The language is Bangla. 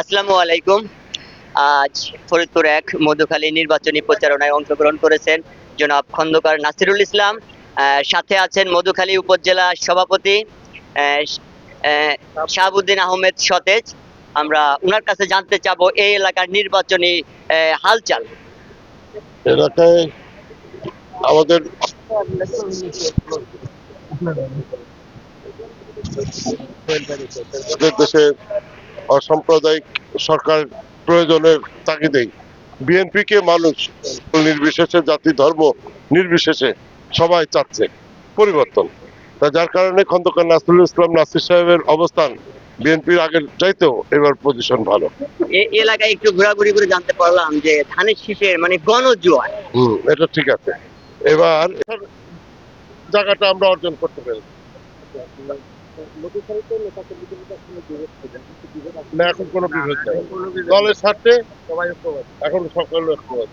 আসসালামু আলাইকুম। আজ ফরিদপুর ১ মধুখালী নির্বাচনী প্রচারণায় অংশগ্রহণ করেছেন জনাব খন্দকার নাসিরুল ইসলাম। সাথে আছেন মধুখালী উপজেলা সভাপতি আহ, আহ, শাহাবুদ্দিন আহমেদ সতেজ। আমরা উনার কাছে জানতে চাবো এই এলাকার নির্বাচনী হালচাল। এলাকায় আমাদের দেশে অসাম্প্রদায়িক সরকার প্রয়োজনের তাগিদেই বিএনপিকে মানুষ নির্বিশেষে জাতি ধর্ম নির্বিশেষে সবাই চাচ্ছে পরিবর্তন। যার কারণে খন্দকার নাসিরুল ইসলাম নাসির সাহেবের অবস্থান বিএনপির আগের চাইতেও এবার পজিশন ভালো। এই এলাকায় একটু ঘোরাঘুরি করে জানতে পারলাম যে ধানের শীষের মানে গণজোয়ার। এটা ঠিক আছে। এবার জায়গাটা আমরা অর্জন করতে পেরেছি। না, এখন কোনো বিভেদ নেই। দলের স্বার্থে এখন সকল ঐক্যবদ্ধ।